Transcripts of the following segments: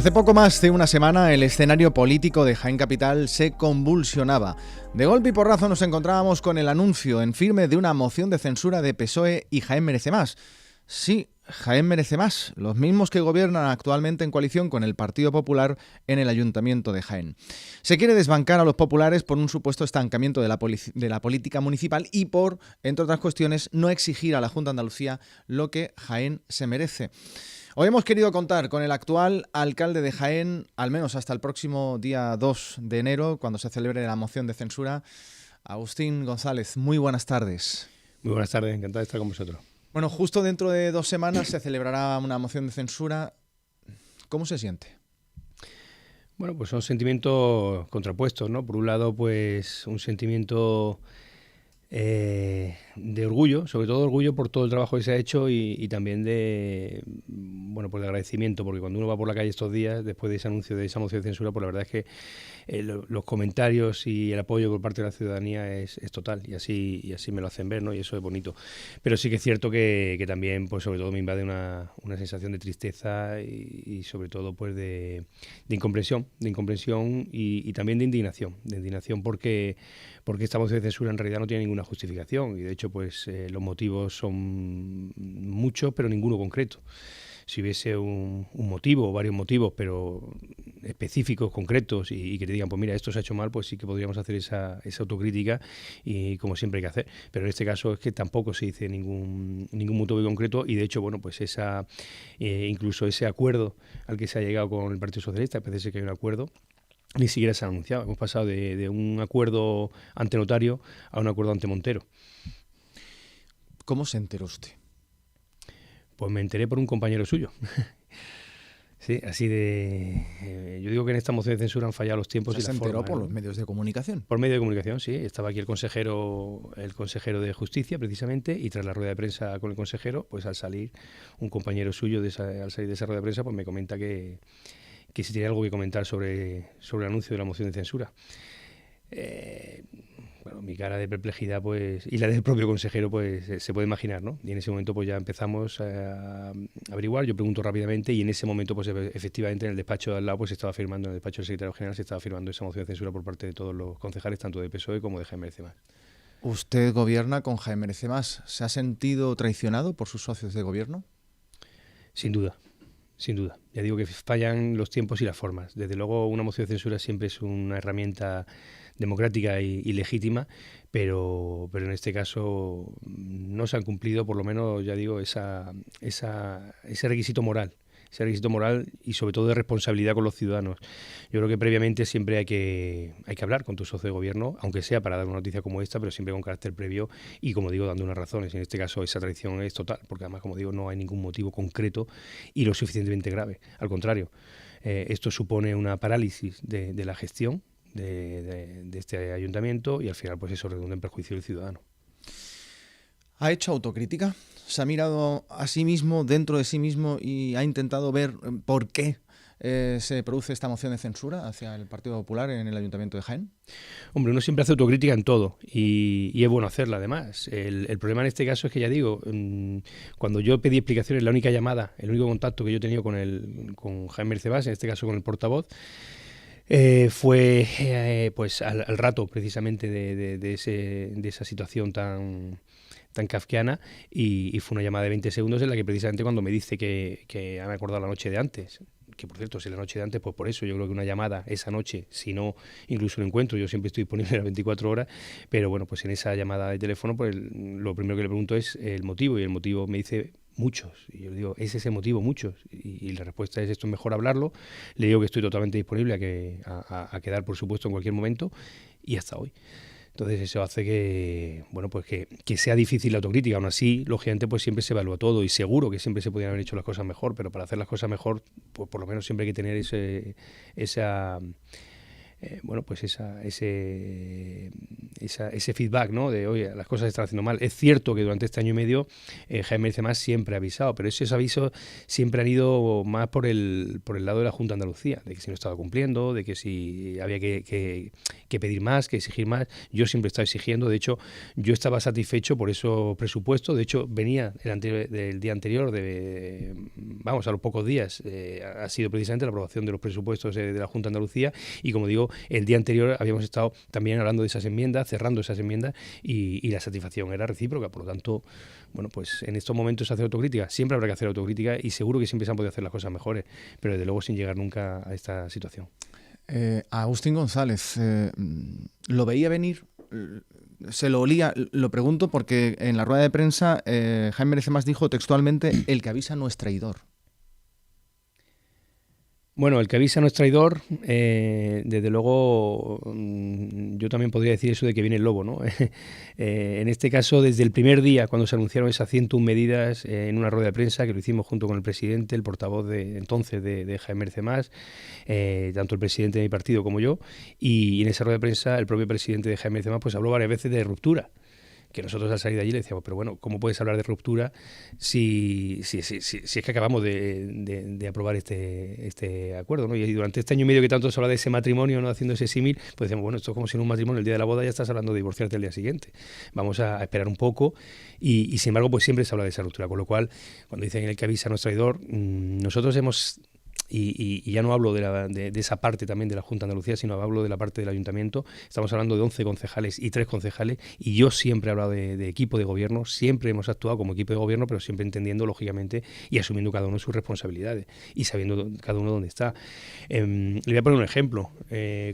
Hace poco más de una semana el escenario político de Jaén Capital se convulsionaba. De golpe y porrazo nos encontrábamos con el anuncio en firme de una moción de censura de PSOE y Jaén Merece Más. Sí, Jaén Merece Más, los mismos que gobiernan actualmente en coalición con el Partido Popular en el Ayuntamiento de Jaén. Se quiere desbancar a los populares por un supuesto estancamiento de la política municipal y por, entre otras cuestiones, no exigir a la Junta de Andalucía lo que Jaén se merece. Hoy hemos querido contar con el actual alcalde de Jaén, al menos hasta el próximo día 2 de enero, cuando se celebre la moción de censura. Agustín González, muy buenas tardes. Muy buenas tardes, encantado de estar con vosotros. Bueno, justo dentro de 2 semanas se celebrará una moción de censura. ¿Cómo se siente? Bueno, pues son sentimientos contrapuestos, ¿no? Por un lado, pues un sentimiento de orgullo, sobre todo orgullo por todo el trabajo que se ha hecho y también de, bueno, pues de agradecimiento, porque cuando uno va por la calle estos días, después de ese anuncio de esa moción de censura, pues la verdad es que los comentarios y el apoyo por parte de la ciudadanía es total, y así me lo hacen ver, ¿no? Y eso es bonito. Pero sí que es cierto que también, pues sobre todo me invade una sensación de tristeza y sobre todo pues de incomprensión y también de indignación porque esta moción de censura en realidad no tiene ninguna justificación y de hecho pues los motivos son muchos pero ninguno concreto. Si hubiese un motivo o varios motivos, pero específicos, concretos, y que te digan, pues mira, esto se ha hecho mal, pues sí que podríamos hacer esa autocrítica y como siempre hay que hacer. Pero en este caso es que tampoco se dice ningún motivo concreto y de hecho, bueno, pues incluso ese acuerdo al que se ha llegado con el Partido Socialista, parece ser que hay un acuerdo, ni siquiera se ha anunciado. Hemos pasado de un acuerdo ante notario a un acuerdo ante Montero. ¿Cómo se enteró usted? Pues me enteré por un compañero suyo. Sí, así de... yo digo que en esta moción de censura han fallado los tiempos y las formas. ¿Se enteró por los medios de comunicación? Por medio de comunicación, sí. Estaba aquí el consejero de Justicia, precisamente, y tras la rueda de prensa con el consejero, pues al salir un compañero suyo, al salir de esa rueda de prensa, pues me comenta que si tiene algo que comentar sobre el anuncio de la moción de censura. Bueno, mi cara de perplejidad pues y la del propio consejero pues se puede imaginar, ¿no? Y en ese momento pues ya empezamos a averiguar, yo pregunto rápidamente y en ese momento pues efectivamente en el despacho de al lado pues se estaba firmando, en el despacho del secretario general se estaba firmando esa moción de censura por parte de todos los concejales, tanto de PSOE como de Jaén Merece Más. ¿Usted gobierna con Jaén Merece Más? ¿Se ha sentido traicionado por sus socios de gobierno? Sin duda. Sin duda. Ya digo que fallan los tiempos y las formas. Desde luego una moción de censura siempre es una herramienta democrática y legítima, pero en este caso no se han cumplido, por lo menos, ya digo, ese requisito moral. Ese requisito moral y sobre todo de responsabilidad con los ciudadanos. Yo creo que previamente siempre hay que hablar con tu socio de gobierno, aunque sea para dar una noticia como esta, pero siempre con carácter previo y, como digo, dando unas razones. En este caso esa traición es total, porque además, como digo, no hay ningún motivo concreto y lo suficientemente grave. Al contrario, esto supone una parálisis de la gestión de este ayuntamiento y al final pues eso redunda en perjuicio del ciudadano. ¿Ha hecho autocrítica? ¿Se ha mirado a sí mismo, dentro de sí mismo, y ha intentado ver por qué se produce esta moción de censura hacia el Partido Popular en el Ayuntamiento de Jaén? Hombre, uno siempre hace autocrítica en todo y es bueno hacerla además. El problema en este caso es que, ya digo, cuando yo pedí explicaciones, la única llamada, el único contacto que yo he tenido con Jaén Merece Más, en este caso con el portavoz, fue pues al rato precisamente de esa situación tan kafkiana y fue una llamada de 20 segundos en la que precisamente cuando me dice que me acordado la noche de antes, que por cierto, si la noche de antes, pues por eso yo creo que una llamada esa noche, si no incluso un encuentro, yo siempre estoy disponible a las 24 horas, pero bueno, pues en esa llamada de teléfono pues lo primero que le pregunto es el motivo y el motivo me dice muchos, y yo le digo, ¿es ese motivo? Muchos, y la respuesta es esto es mejor hablarlo, le digo que estoy totalmente disponible a quedar por supuesto en cualquier momento y hasta hoy. Entonces eso hace que, bueno, pues que sea difícil la autocrítica. Aún así, lógicamente, pues siempre se evalúa todo y seguro que siempre se podrían haber hecho las cosas mejor, pero para hacer las cosas mejor, pues por lo menos siempre hay que tener ese ese feedback, ¿no? De, oye, las cosas se están haciendo mal. Es cierto que durante este año y medio Jaime Benzema siempre ha avisado, pero esos avisos siempre han ido más por el lado de la Junta de Andalucía, de que si no estaba cumpliendo, de que si había que pedir más, que exigir más. Yo siempre he estado exigiendo. De hecho, yo estaba satisfecho por esos presupuestos. De hecho, venía del día anterior, a los pocos días, ha sido precisamente la aprobación de los presupuestos de la Junta de Andalucía, y como digo, el día anterior habíamos estado también hablando de esas enmiendas, cerrando esas enmiendas, y la satisfacción era recíproca. Por lo tanto, bueno, pues en estos momentos hacer autocrítica, siempre habrá que hacer autocrítica, y seguro que siempre se han podido hacer las cosas mejores, pero desde luego sin llegar nunca a esta situación. Agustín González, ¿lo veía venir? ¿Se lo olía? Lo pregunto porque en la rueda de prensa Jaime Benzema dijo textualmente: el que avisa no es traidor. Bueno, el que avisa no es traidor. Desde luego, yo también podría decir eso de que viene el lobo, ¿no? En este caso, desde el primer día, cuando se anunciaron esas 101 medidas en una rueda de prensa, que lo hicimos junto con el presidente, el portavoz de entonces de Jaime Benzema, tanto el presidente de mi partido como yo, y en esa rueda de prensa el propio presidente de Jaime Benzema pues habló varias veces de ruptura, que nosotros al salir de allí le decíamos, pero bueno, ¿cómo puedes hablar de ruptura si es que acabamos de aprobar este acuerdo, ¿no? Y durante este año y medio que tanto se habla de ese matrimonio, ¿no?, haciendo ese símil, pues decíamos, bueno, esto es como si en un matrimonio el día de la boda ya estás hablando de divorciarte el día siguiente. Vamos a esperar un poco, y sin embargo, pues siempre se habla de esa ruptura, con lo cual, cuando dicen el que avisa no es traidor, nosotros hemos... Y ya no hablo de esa parte también de la Junta de Andalucía, sino hablo de la parte del Ayuntamiento. Estamos hablando de 11 concejales y 3 concejales, y yo siempre he hablado de equipo de gobierno, siempre hemos actuado como equipo de gobierno, pero siempre entendiendo, lógicamente, y asumiendo cada uno sus responsabilidades y sabiendo cada uno dónde está. Le voy a poner un ejemplo.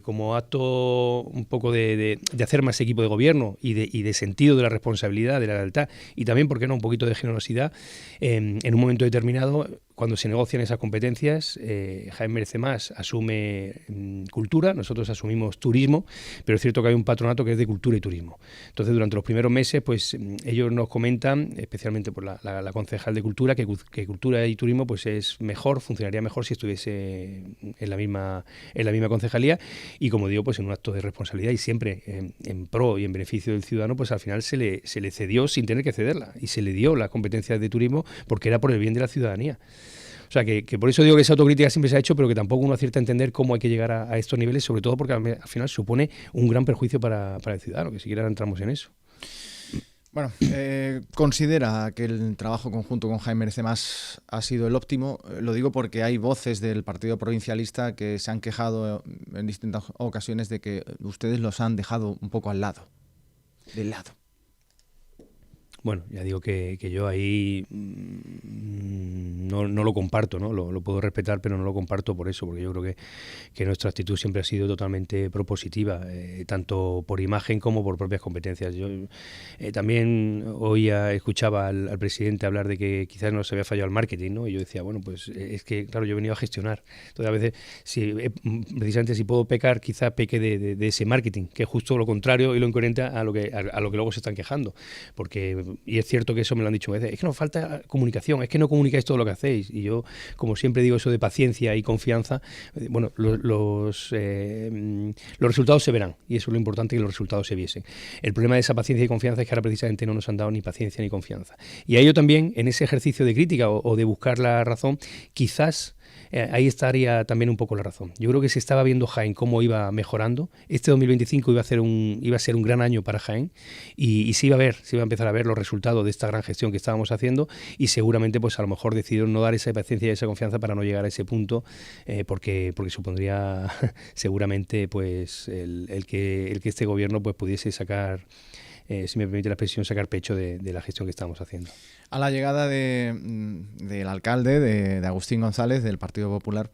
Como acto un poco de hacer más equipo de gobierno y de sentido de la responsabilidad, de la lealtad, y también, ¿por qué no?, un poquito de generosidad, en un momento determinado, cuando se negocian esas competencias, Jaime Benzema asume cultura, nosotros asumimos turismo, pero es cierto que hay un patronato que es de cultura y turismo. Entonces, durante los primeros meses, pues ellos nos comentan, especialmente por la concejal de cultura, que cultura y turismo pues es mejor, funcionaría mejor si estuviese en la misma concejalía, y como digo, pues en un acto de responsabilidad y siempre en pro y en beneficio del ciudadano, pues al final se le cedió sin tener que cederla, y se le dio las competencias de turismo porque era por el bien de la ciudadanía. O sea, que por eso digo que esa autocrítica siempre se ha hecho, pero que tampoco uno acierta a entender cómo hay que llegar a estos niveles, sobre todo porque al final supone un gran perjuicio para el ciudadano, que siquiera entramos en eso. Bueno, ¿considera que el trabajo conjunto con Jaime Benzema ha sido el óptimo? Lo digo porque hay voces del partido provincialista que se han quejado en distintas ocasiones de que ustedes los han dejado un poco del lado. Bueno, ya digo que yo ahí no lo comparto, ¿no? Lo puedo respetar, pero no lo comparto por eso, porque yo creo que nuestra actitud siempre ha sido totalmente propositiva, tanto por imagen como por propias competencias. Yo también escuchaba al presidente hablar de que quizás nos había fallado el marketing, ¿no? Y yo decía, bueno, pues es que, claro, yo he venido a gestionar. Entonces, a veces, precisamente si puedo pecar, quizás peque de ese marketing, que es justo lo contrario y lo incoherente a lo que luego se están quejando. Y es cierto que eso me lo han dicho veces, es que nos falta comunicación, es que no comunicáis todo lo que hacéis. Y yo, como siempre digo, eso de paciencia y confianza, bueno, los resultados se verán, y eso es lo importante, que los resultados se viesen. El problema de esa paciencia y confianza es que ahora precisamente no nos han dado ni paciencia ni confianza. Y a ello también, en ese ejercicio de crítica o de buscar la razón, quizás ahí estaría también un poco la razón. Yo creo que se estaba viendo Jaén cómo iba mejorando. Este 2025 iba a ser un gran año para Jaén, y se iba a empezar a ver los resultados de esta gran gestión que estábamos haciendo, y seguramente pues a lo mejor decidieron no dar esa paciencia y esa confianza para no llegar a ese punto, porque supondría seguramente pues el que este gobierno pues pudiese sacar, si me permite la expresión, sacar pecho de la gestión que estamos haciendo. A la llegada del alcalde, de Agustín González, del Partido Popular,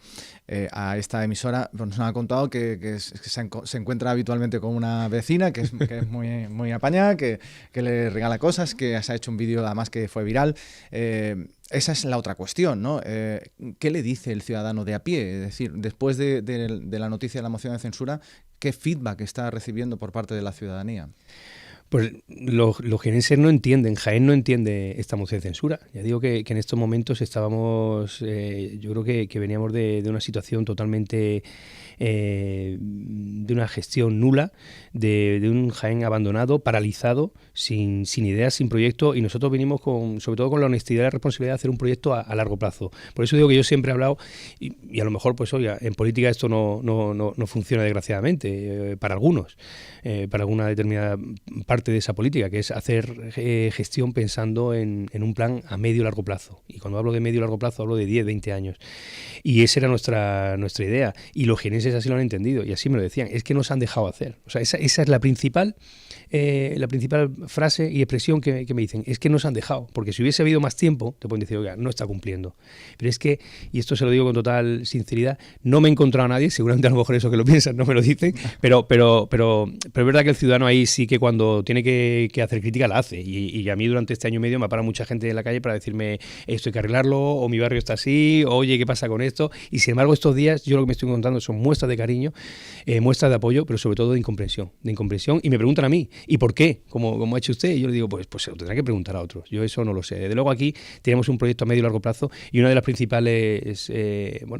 a esta emisora, pues nos ha contado que se encuentra habitualmente con una vecina que es muy, muy apañada, que le regala cosas, que se ha hecho un vídeo además que fue viral. Esa es la otra cuestión, ¿no? ¿Qué le dice el ciudadano de a pie? Es decir, después de la noticia de la moción de censura, ¿qué feedback está recibiendo por parte de la ciudadanía? Pues los jienenses no entienden, Jaén no entiende esta moción de censura. Ya digo que en estos momentos estábamos, yo creo que veníamos de una situación totalmente de una gestión nula, de un Jaén abandonado, paralizado, sin ideas, sin proyecto, y nosotros venimos sobre todo con la honestidad y la responsabilidad de hacer un proyecto a largo plazo. Por eso digo que yo siempre he hablado, y a lo mejor, pues oiga, en política esto no funciona desgraciadamente, para algunos, para alguna determinada parte de esa política, que es hacer gestión pensando en un plan a medio y largo plazo. Y cuando hablo de medio y largo plazo hablo de 10, 20 años. Y esa era nuestra idea. Y los jienenses así lo han entendido. Y así me lo decían. Es que nos han dejado hacer. O sea, esa es la principal frase y expresión que me dicen. Es que nos han dejado. Porque si hubiese habido más tiempo, te pueden decir, oiga, no está cumpliendo. Pero es que, y esto se lo digo con total sinceridad, no me he encontrado a nadie, seguramente a lo mejor eso que lo piensan no me lo dicen, pero es verdad que el ciudadano ahí sí que cuando tiene que hacer crítica la hace. Y a mí durante este año y medio me ha parado mucha gente en la calle para decirme esto hay que arreglarlo, o mi barrio está así, oye, ¿qué pasa con esto? Y sin embargo estos días yo lo que me estoy encontrando son muestras de cariño, muestras de apoyo, pero sobre todo de incomprensión, y me preguntan a mí, ¿y por qué? Como ha hecho usted, y yo le digo, pues se lo tendrá que preguntar a otros, yo eso no lo sé. Desde luego aquí tenemos un proyecto a medio y largo plazo, y una de las principales,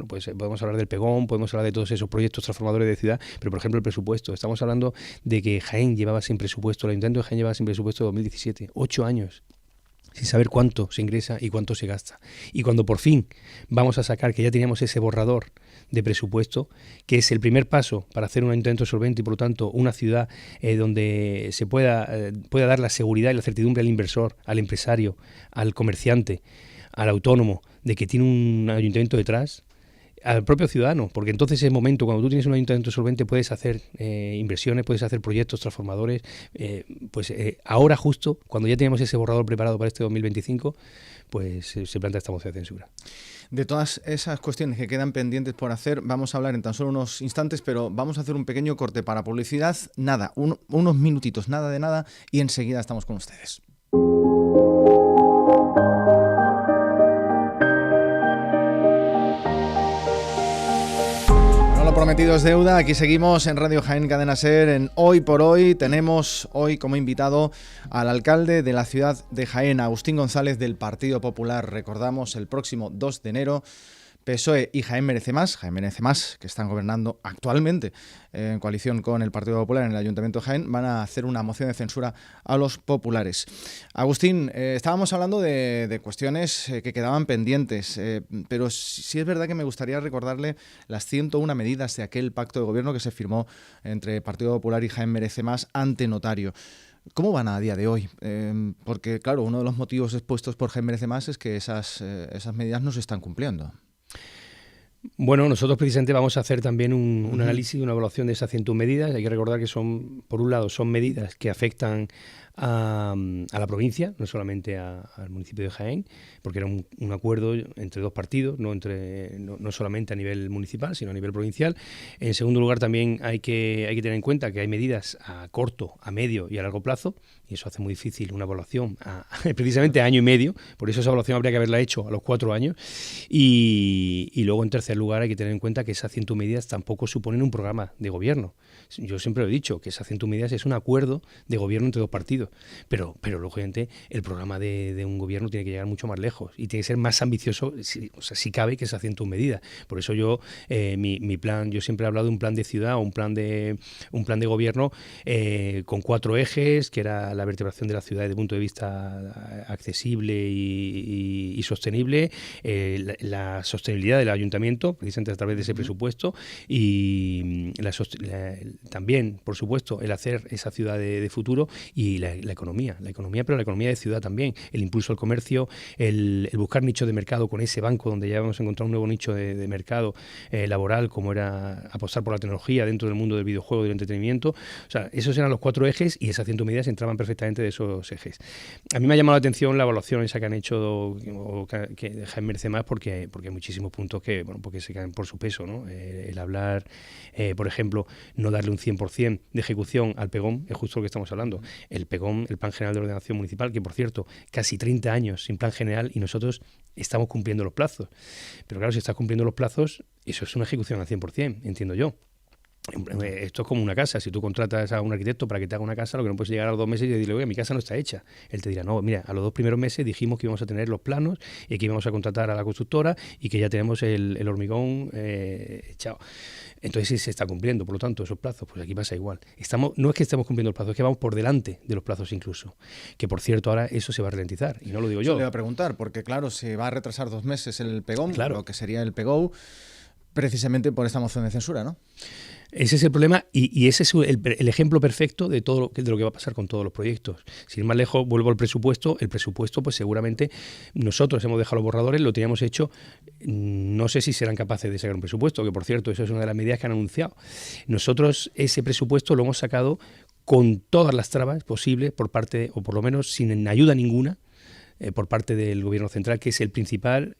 pues podemos hablar del Pegón, podemos hablar de todos esos proyectos transformadores de ciudad, pero por ejemplo el presupuesto, estamos hablando de que Jaén llevaba sin presupuesto, el Ayuntamiento de Jaén llevaba sin presupuesto 2017, 8 años. Sin saber cuánto se ingresa y cuánto se gasta. Y cuando por fin vamos a sacar, que ya teníamos ese borrador de presupuesto, que es el primer paso para hacer un ayuntamiento solvente y por lo tanto una ciudad donde se pueda dar la seguridad y la certidumbre al inversor, al empresario, al comerciante, al autónomo, de que tiene un ayuntamiento detrás, al propio ciudadano, porque entonces es el momento, cuando tú tienes un ayuntamiento solvente puedes hacer inversiones, puedes hacer proyectos transformadores, ahora justo, cuando ya tenemos ese borrador preparado para este 2025, pues se plantea esta moción de censura. De todas esas cuestiones que quedan pendientes por hacer, vamos a hablar en tan solo unos instantes, pero vamos a hacer un pequeño corte para publicidad, nada, unos minutitos, nada de nada, y enseguida estamos con ustedes. Prometido es deuda, aquí seguimos en Radio Jaén Cadena Ser, en Hoy por Hoy. Tenemos hoy como invitado al alcalde de la ciudad de Jaén, Agustín González, del Partido Popular. Recordamos, el próximo 2 de enero, PSOE y Jaén Merece Más, que están gobernando actualmente en coalición con el Partido Popular en el Ayuntamiento de Jaén, van a hacer una moción de censura a los populares. Agustín, estábamos hablando de cuestiones que quedaban pendientes, pero sí es verdad que me gustaría recordarle las 101 medidas de aquel pacto de gobierno que se firmó entre Partido Popular y Jaén Merece Más ante notario. ¿Cómo van a día de hoy? Porque, claro, uno de los motivos expuestos por Jaén Merece Más es que esas medidas no se están cumpliendo. Bueno, nosotros precisamente vamos a hacer también un análisis y una evaluación de esas 101 medidas. Hay que recordar que son, por un lado, son medidas que afectan a la provincia, no solamente al municipio de Jaén, porque era un acuerdo entre dos partidos, no solamente a nivel municipal, sino a nivel provincial. En segundo lugar, también hay que tener en cuenta que hay medidas a corto, a medio y a largo plazo, y eso hace muy difícil una evaluación precisamente a año y medio, por eso esa evaluación habría que haberla hecho a los 4 años. Y luego, en tercer lugar, hay que tener en cuenta que esas 101 medidas tampoco suponen un programa de gobierno. Yo siempre lo he dicho, que esas 101 medidas es un acuerdo de gobierno entre dos partidos, pero lógicamente el programa de un gobierno tiene que llegar mucho más lejos y tiene que ser más ambicioso, si cabe, que esas 101 medidas. Por eso yo, mi plan, yo siempre he hablado de un plan de ciudad o un plan de gobierno con 4 ejes, que era la vertebración de la ciudad desde el punto de vista accesible y sostenible, la sostenibilidad del ayuntamiento, precisamente a través de ese presupuesto, y también, por supuesto, el hacer esa ciudad de futuro, y la economía, pero la economía de ciudad también, el impulso al comercio, el buscar nichos de mercado con ese banco donde ya vamos a encontrar un nuevo nicho de mercado laboral, como era apostar por la tecnología dentro del mundo del videojuego y del entretenimiento. O sea, esos eran los 4 ejes y esas 100 medidas entraban perfectamente de esos ejes. A mí me ha llamado la atención la evaluación esa que han hecho, que Jaén Merece Más, porque hay muchísimos puntos porque se caen por su peso, ¿no? El hablar, por ejemplo, no darle un 100% de ejecución al Pegón, es justo lo que estamos hablando. El Pegón, el Plan General de Ordenación Municipal, que por cierto, casi 30 años sin plan general y nosotros estamos cumpliendo los plazos. Pero claro, si estás cumpliendo los plazos, eso es una ejecución al 100%, entiendo yo. Esto es como una casa. Si tú contratas a un arquitecto para que te haga una casa, lo que no puedes llegar a los 2 meses y decirle, oye, mi casa no está hecha. Él te dirá, no, mira, a los 2 primeros meses dijimos que íbamos a tener los planos y que íbamos a contratar a la constructora y que ya tenemos el hormigón echado. Entonces sí se está cumpliendo, por lo tanto, esos plazos. Pues aquí pasa igual. No es que estemos cumpliendo el plazo, es que vamos por delante de los plazos incluso. Que por cierto, ahora eso se va a ralentizar. Y no lo digo yo. Le iba a preguntar, porque claro, se va a retrasar 2 meses el PEGOM, claro, lo que sería el PEGO, precisamente por esta moción de censura, ¿no? Ese es el problema y ese es el ejemplo perfecto de todo de lo que va a pasar con todos los proyectos. Sin ir más lejos, vuelvo al presupuesto. El presupuesto, pues seguramente nosotros hemos dejado los borradores, lo teníamos hecho. No sé si serán capaces de sacar un presupuesto, que por cierto, eso es una de las medidas que han anunciado. Nosotros ese presupuesto lo hemos sacado con todas las trabas posibles por parte, o por lo menos sin ayuda ninguna, por parte del Gobierno central, que es el principal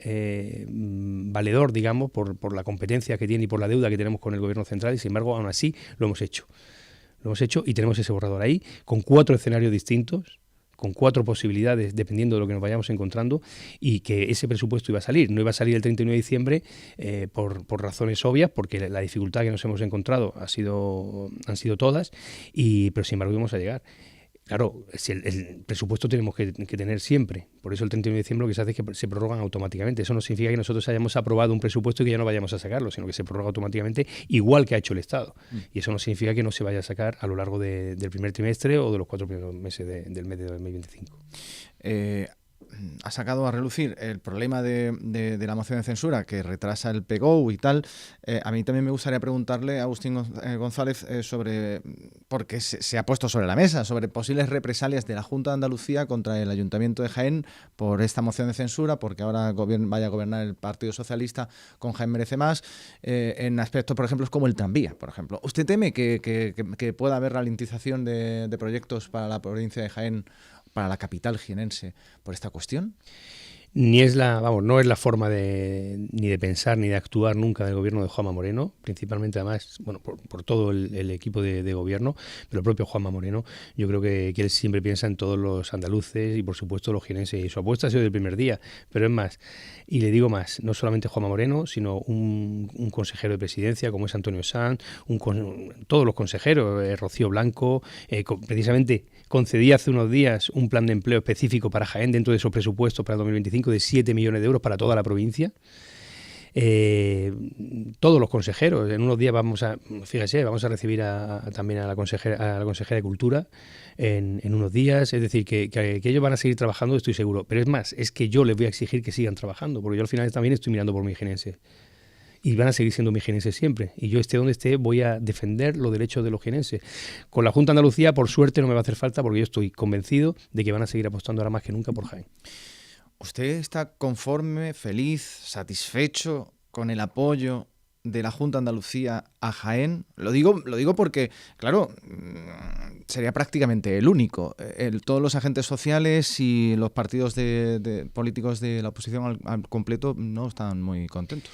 valedor, digamos, por la competencia que tiene y por la deuda que tenemos con el Gobierno central, y sin embargo, aún así, lo hemos hecho. Lo hemos hecho y tenemos ese borrador ahí, con 4 escenarios distintos, con 4 posibilidades, dependiendo de lo que nos vayamos encontrando, y que ese presupuesto iba a salir. No iba a salir el 31 de diciembre por razones obvias, porque la dificultad que nos hemos encontrado han sido todas, pero sin embargo íbamos a llegar. Claro, si el presupuesto tenemos que tener siempre. Por eso el 31 de diciembre lo que se hace es que se prorrogan automáticamente. Eso no significa que nosotros hayamos aprobado un presupuesto y que ya no vayamos a sacarlo, sino que se prorroga automáticamente, igual que ha hecho el Estado. Y eso no significa que no se vaya a sacar a lo largo del primer trimestre o de los 4 primeros meses del mes de 2025. Ha sacado a relucir el problema de la moción de censura que retrasa el PEGO y tal. A mí también me gustaría preguntarle a Agustín González porque se ha puesto sobre la mesa, sobre posibles represalias de la Junta de Andalucía contra el Ayuntamiento de Jaén por esta moción de censura, porque ahora vaya a gobernar el Partido Socialista con Jaén Merece Más, en aspectos, por ejemplo, como el tranvía, por ejemplo. ¿Usted teme que pueda haber ralentización de proyectos para la provincia de Jaén, para la capital jienense, por esta cuestión? No es la forma ni de pensar ni de actuar nunca del gobierno de Juanma Moreno, principalmente además, por todo el equipo de gobierno, pero el propio Juanma Moreno. Yo creo que él siempre piensa en todos los andaluces y por supuesto los jienenses, y su apuesta ha sido del primer día. Pero es más, y le digo más, no solamente Juanma Moreno, sino un consejero de presidencia como es Antonio Sanz, todos los consejeros, Rocío Blanco, precisamente concedí hace unos días un plan de empleo específico para Jaén dentro de esos presupuestos para el 2025 de 7 millones de euros para toda la provincia. Todos los consejeros, en unos días vamos a recibir también a la consejera de Cultura en unos días, es decir, que ellos van a seguir trabajando, estoy seguro, pero es más, es que yo les voy a exigir que sigan trabajando, porque yo al final también estoy mirando por mis jienenses. Y van a seguir siendo mis jienenses siempre. Y yo esté donde esté voy a defender los derechos de los jienenses. Con la Junta de Andalucía, por suerte, no me va a hacer falta porque yo estoy convencido de que van a seguir apostando ahora más que nunca por Jaén. ¿Usted está conforme, feliz, satisfecho con el apoyo de la Junta de Andalucía a Jaén? Lo digo porque, claro, sería prácticamente el único. Todos los agentes sociales y los partidos políticos de la oposición al completo no están muy contentos.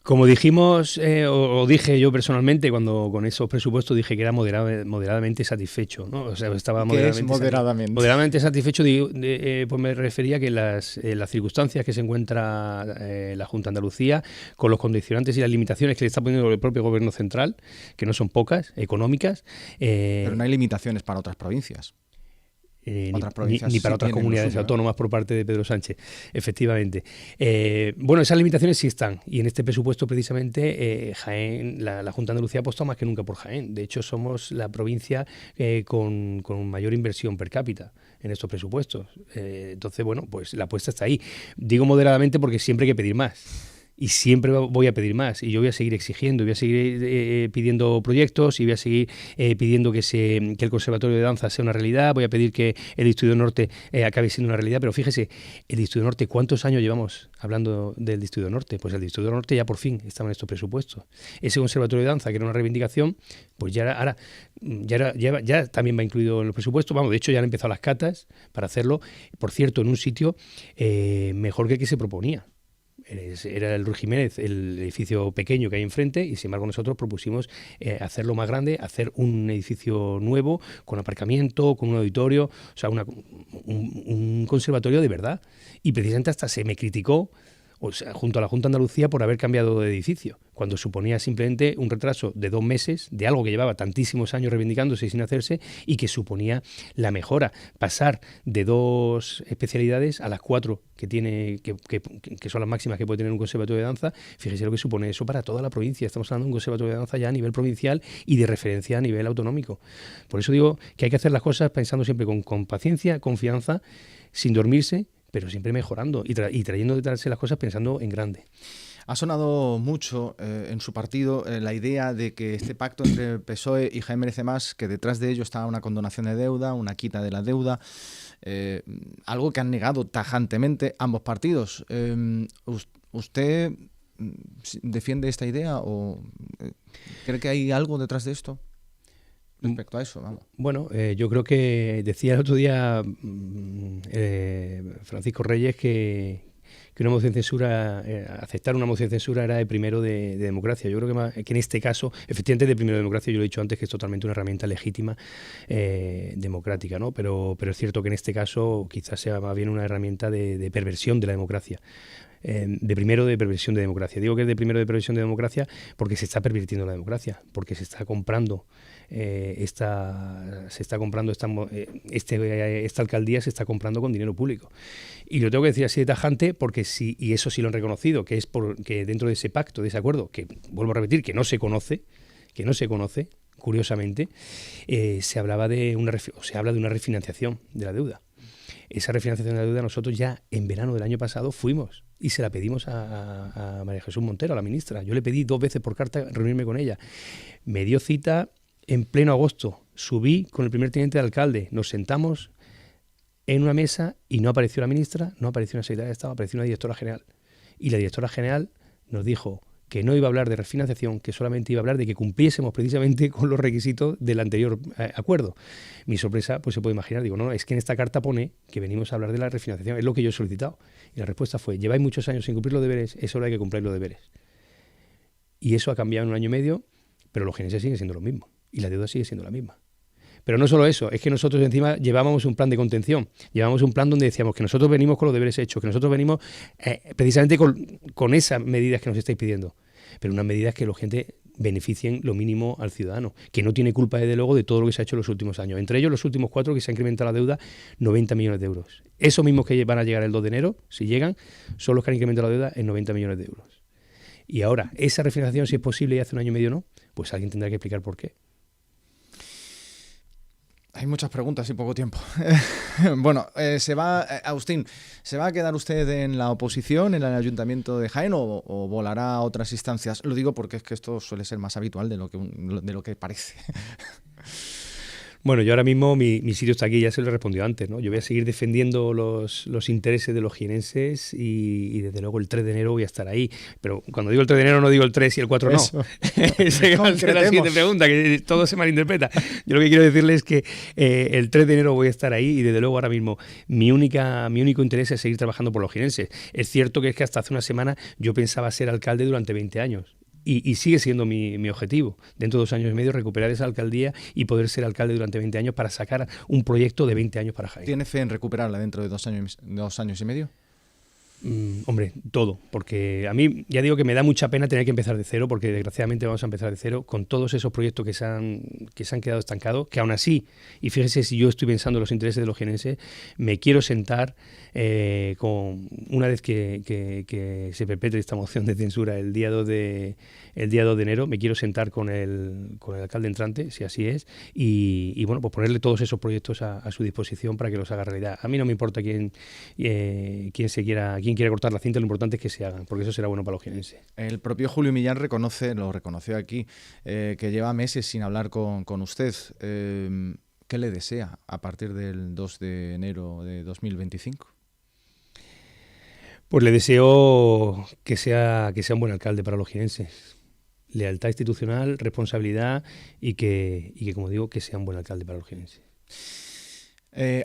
Como dijimos, o dije yo personalmente, cuando con esos presupuestos dije que era moderadamente satisfecho, ¿no? O sea, estaba moderadamente satisfecho, pues me refería que las circunstancias que se encuentra la Junta de Andalucía, con los condicionantes y las limitaciones que le está poniendo el propio Gobierno central, que no son pocas, económicas. Pero no hay limitaciones para otras provincias. Ni para otras comunidades autónomas por parte de Pedro Sánchez, efectivamente. Esas limitaciones sí están, y en este presupuesto precisamente Jaén, la Junta de Andalucía ha apostado más que nunca por Jaén. De hecho, somos la provincia con mayor inversión per cápita en estos presupuestos. Entonces, pues la apuesta está ahí. Digo moderadamente porque siempre hay que pedir más. Y siempre voy a pedir más, y yo voy a seguir exigiendo, voy a seguir pidiendo proyectos, y voy a seguir pidiendo que el Conservatorio de Danza sea una realidad, voy a pedir que el Distrito Norte acabe siendo una realidad. Pero fíjese, el Distrito Norte, ¿cuántos años llevamos hablando del Distrito Norte? Pues el Distrito Norte ya por fin estaba en estos presupuestos. Ese Conservatorio de Danza, que era una reivindicación, pues ya también va incluido en los presupuestos. De hecho ya han empezado las catas para hacerlo, por cierto, en un sitio mejor que el que se proponía. Era el Ruy Jiménez, el edificio pequeño que hay enfrente, y sin embargo nosotros propusimos hacerlo más grande, hacer un edificio nuevo, con aparcamiento, con un auditorio, o sea, un conservatorio de verdad. Y precisamente hasta se me criticó, o sea, junto a la Junta de Andalucía por haber cambiado de edificio, cuando suponía simplemente un retraso de 2 meses de algo que llevaba tantísimos años reivindicándose y sin hacerse, y que suponía la mejora, pasar de 2 especialidades a las 4 que tiene, que son las máximas que puede tener un conservatorio de danza. Fíjese lo que supone eso para toda la provincia. Estamos hablando de un conservatorio de danza ya a nivel provincial y de referencia a nivel autonómico. Por eso digo que hay que hacer las cosas pensando siempre con paciencia, confianza, sin dormirse, pero siempre mejorando y trayendo detrás de las cosas pensando en grande. Ha sonado mucho en su partido la idea de que este pacto entre el PSOE y Jaén Merece Más, que detrás de ello está una condonación de deuda, una quita de la deuda, algo que han negado tajantemente ambos partidos. ¿Usted defiende esta idea o cree que hay algo detrás de esto? Respecto a eso, vamos. Bueno, yo creo que decía el otro día Francisco Reyes que una moción de censura, aceptar una moción de censura era de primero de democracia. Yo creo que en este caso, efectivamente de primero de democracia, yo lo he dicho antes que es totalmente una herramienta legítima democrática, ¿no? Pero es cierto que en este caso quizás sea más bien una herramienta de perversión de la democracia. De primero de perversión de democracia. Digo que es de primero de perversión de democracia porque se está pervirtiendo la democracia, porque se está comprando esta alcaldía se está comprando con dinero público. Y lo tengo que decir así de tajante porque y eso sí lo han reconocido, que es porque dentro de ese pacto, de ese acuerdo, que vuelvo a repetir, que no se conoce, curiosamente, se habla de una refinanciación de la deuda. Esa refinanciación de la deuda nosotros ya en verano del año pasado fuimos y se la pedimos a María Jesús Montero, a la ministra. Yo le pedí 2 veces por carta reunirme con ella. Me dio cita en pleno agosto. Subí con el primer teniente de alcalde. Nos sentamos en una mesa y no apareció la ministra, no apareció una secretaria de Estado, apareció una directora general. Y la directora general nos dijo que no iba a hablar de refinanciación, que solamente iba a hablar de que cumpliésemos precisamente con los requisitos del anterior acuerdo. Mi sorpresa, pues se puede imaginar, digo, no, es que en esta carta pone que venimos a hablar de la refinanciación, es lo que yo he solicitado. Y la respuesta fue, lleváis muchos años sin cumplir los deberes, es hora de que cumpláis los deberes. Y eso ha cambiado en 1 año y medio, pero los geneses siguen siendo los mismos, y la deuda sigue siendo la misma. Pero no solo eso, es que nosotros encima llevábamos un plan de contención, llevábamos un plan donde decíamos que nosotros venimos con los deberes hechos, que nosotros venimos precisamente con esas medidas que nos estáis pidiendo, pero unas medidas que la gente beneficien lo mínimo al ciudadano, que no tiene culpa desde luego de todo lo que se ha hecho en los últimos años, entre ellos los últimos 4 que se ha incrementado la deuda 90 millones de euros. Esos mismos que van a llegar el 2 de enero, si llegan, son los que han incrementado la deuda en 90 millones de euros. Y ahora, esa refinanciación, si es posible y hace 1 año y medio no, pues alguien tendrá que explicar por qué. Hay muchas preguntas y poco tiempo. Bueno, Agustín, ¿se va a quedar usted en la oposición, en el Ayuntamiento de Jaén o volará a otras instancias? Lo digo porque es que esto suele ser más habitual de lo que parece. Bueno, yo ahora mismo mi sitio está aquí, ya se lo he respondido antes, ¿no? Yo voy a seguir defendiendo los intereses de los jienenses y desde luego el 3 de enero voy a estar ahí. Pero cuando digo el 3 de enero no digo el 3 y el 4 no. Esa va a ser la siguiente pregunta, que todo se malinterpreta. Yo lo que quiero decirles es que el 3 de enero voy a estar ahí y desde luego ahora mismo mi único interés es seguir trabajando por los jienenses. Es cierto que es que hasta hace una semana yo pensaba ser alcalde durante 20 años. Y sigue siendo mi objetivo, dentro de 2 años y medio, recuperar esa alcaldía y poder ser alcalde durante 20 años para sacar un proyecto de 20 años para Jaén. ¿Tiene fe en recuperarla dentro de 2 años y medio? Hombre, todo, porque a mí ya digo que me da mucha pena tener que empezar de cero, porque desgraciadamente vamos a empezar de cero con todos esos proyectos que se han quedado estancados, que aún así, y fíjese si yo estoy pensando en los intereses de los jienenses, me quiero sentar con una vez que se perpetre esta moción de censura el día 2 de enero, me quiero sentar con el alcalde entrante, si así es, y bueno, pues ponerle todos esos proyectos a su disposición para que los haga realidad. A mí no me importa quién quiera cortar la cinta, lo importante es que se hagan, porque eso será bueno para los jienenses. El propio Julio Millán lo reconoció aquí, que lleva meses sin hablar con usted. ¿Qué le desea a partir del 2 de enero de 2025? Pues le deseo que sea un buen alcalde para los jienenses. Lealtad institucional, responsabilidad y que, como digo, que sea un buen alcalde para los jienenses.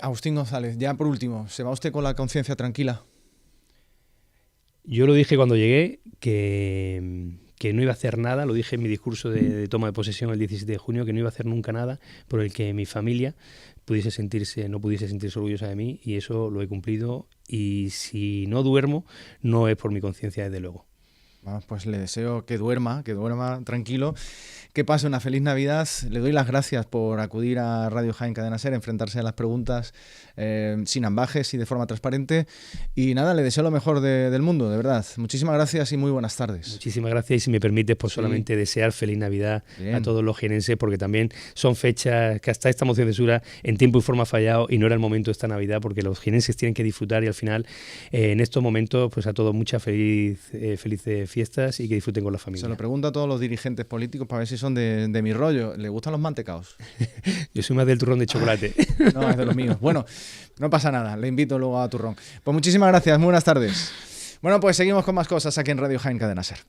Agustín González, ya por último, ¿se va usted con la conciencia tranquila? Yo lo dije cuando llegué, que no iba a hacer nada, lo dije en mi discurso de toma de posesión el 17 de junio, que no iba a hacer nunca nada por el que mi familia no pudiese sentirse orgullosa de mí, y eso lo he cumplido, y si no duermo no es por mi conciencia, desde luego. Pues le deseo que duerma tranquilo, que pase una feliz Navidad. Le doy las gracias por acudir a Radio Jaén Cadena Ser, enfrentarse a las preguntas sin ambajes y de forma transparente. Y nada, le deseo lo mejor del mundo, de verdad. Muchísimas gracias y muy buenas tardes. Muchísimas gracias, y si me permites, pues solamente desear feliz Navidad a todos los jienenses, porque también son fechas que hasta esta moción de censura en tiempo y forma ha fallado, y no era el momento esta Navidad, porque los jienenses tienen que disfrutar, y al final en estos momentos pues a todos muchas felices fiestas, y que disfruten con la familia. Se lo pregunto a todos los dirigentes políticos para ver si son de mi rollo. ¿Le gustan los mantecaos? Yo soy más del turrón de chocolate. No, es de los míos. Bueno, no pasa nada, le invito luego a turrón. Pues muchísimas gracias, muy buenas tardes. Bueno, pues seguimos con más cosas aquí en Radio Jaén Cadena Ser.